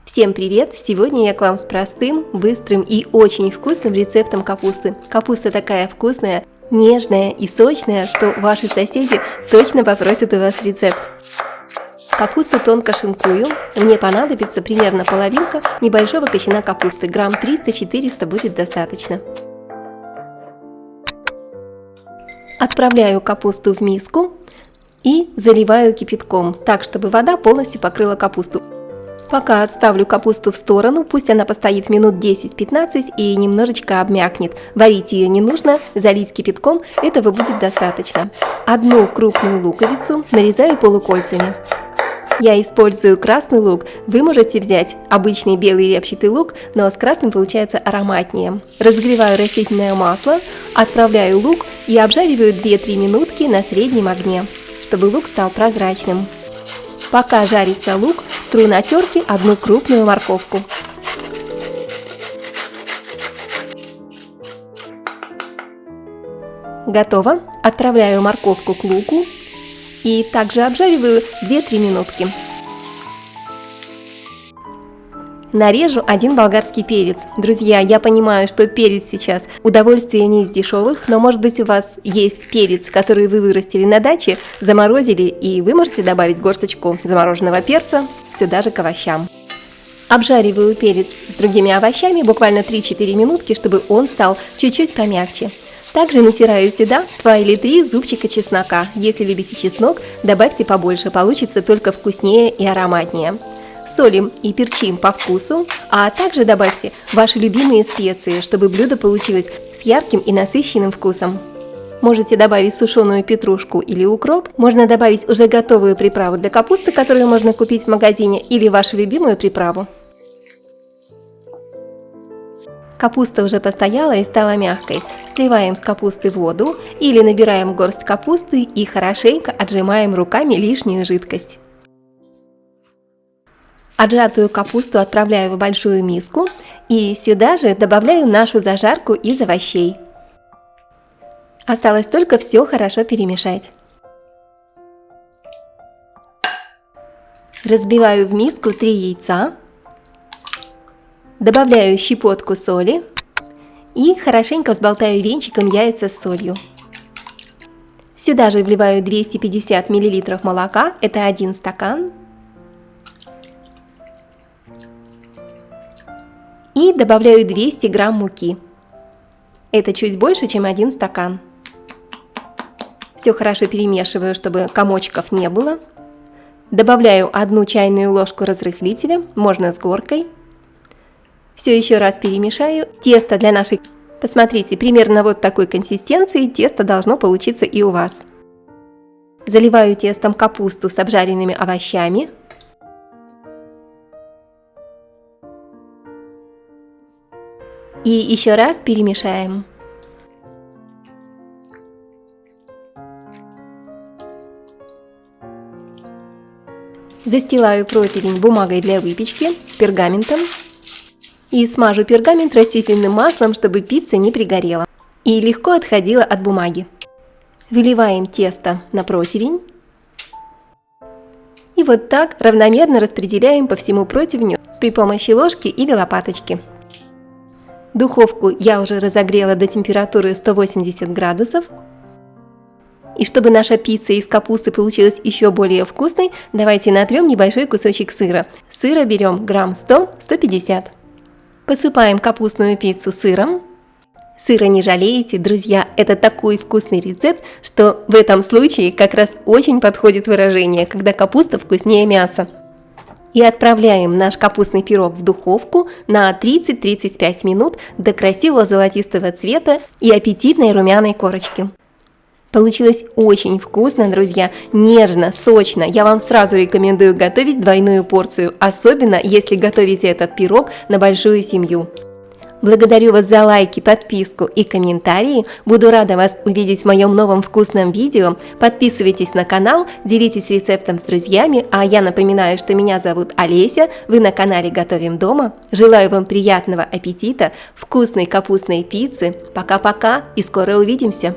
Всем привет! Сегодня я к вам с простым, быстрым и очень вкусным рецептом капусты. Капуста такая вкусная, нежная и сочная, что ваши соседи точно попросят у вас рецепт. Капусту тонко шинкую. Мне понадобится примерно половинка небольшого кочана капусты. Грамм 300-400 будет достаточно. Отправляю капусту в миску и заливаю кипятком, так чтобы вода полностью покрыла капусту. Пока отставлю капусту в сторону, пусть она постоит минут 10-15 и немножечко обмякнет. Варить ее не нужно, залить кипятком, этого будет достаточно. Одну крупную луковицу нарезаю полукольцами. Я использую красный лук, вы можете взять обычный белый репчатый лук, но с красным получается ароматнее. Разогреваю растительное масло, отправляю лук и обжариваю 2-3 минутки на среднем огне, чтобы лук стал прозрачным. Пока жарится лук, тру на терке одну крупную морковку. Готово. Отправляю морковку к луку и также обжариваю 2-3 минутки. Нарежу один болгарский перец. Друзья, я понимаю, что перец сейчас удовольствие не из дешевых, но может быть у вас есть перец, который вы вырастили на даче, заморозили, и вы можете добавить горсточку замороженного перца сюда же к овощам. Обжариваю перец с другими овощами буквально 3-4 минутки, чтобы он стал чуть-чуть помягче. Также натираю сюда 2 или 3 зубчика чеснока. Если любите чеснок, добавьте побольше, получится только вкуснее и ароматнее. Солим и перчим по вкусу, а также добавьте ваши любимые специи, чтобы блюдо получилось с ярким и насыщенным вкусом. Можете добавить сушеную петрушку или укроп, можно добавить уже готовую приправу для капусты, которую можно купить в магазине, или вашу любимую приправу. Капуста уже постояла и стала мягкой. Сливаем с капусты воду или набираем горсть капусты и хорошенько отжимаем руками лишнюю жидкость. Отжатую капусту отправляю в большую миску и сюда же добавляю нашу зажарку из овощей. Осталось только все хорошо перемешать. Разбиваю в миску 3 яйца, добавляю щепотку соли и хорошенько взболтаю венчиком яйца с солью. Сюда же вливаю 250 мл молока, это 1 стакан. И добавляю 200 грамм муки. Это чуть больше, чем 1 стакан. Все хорошо перемешиваю, чтобы комочков не было. Добавляю 1 чайную ложку разрыхлителя, можно с горкой. Все еще раз перемешаю. Тесто для нашей... Посмотрите, примерно вот такой консистенции тесто должно получиться и у вас. Заливаю тестом капусту с обжаренными овощами. И еще раз перемешаем. Застилаю противень бумагой для выпечки, пергаментом. И смажу пергамент растительным маслом, чтобы пицца не пригорела и легко отходила от бумаги. Выливаем тесто на противень. И вот так равномерно распределяем по всему противню при помощи ложки или лопаточки. Духовку я уже разогрела до температуры 180 градусов. И чтобы наша пицца из капусты получилась еще более вкусной, давайте натрем небольшой кусочек сыра. Сыра берем грамм 100-150. Посыпаем капустную пиццу сыром. Сыра не жалеете, друзья, это такой вкусный рецепт, что в этом случае как раз очень подходит выражение, когда капуста вкуснее мяса. И отправляем наш капустный пирог в духовку на 30-35 минут до красивого золотистого цвета и аппетитной румяной корочки. Получилось очень вкусно, друзья, нежно, сочно. Я вам сразу рекомендую готовить двойную порцию, особенно если готовите этот пирог на большую семью. Благодарю вас за лайки, подписку и комментарии. Буду рада вас увидеть в моем новом вкусном видео. Подписывайтесь на канал, делитесь рецептом с друзьями. А я напоминаю, что меня зовут Олеся. Вы на канале Готовим дома. Желаю вам приятного аппетита, вкусной капустной пиццы. Пока-пока и скоро увидимся!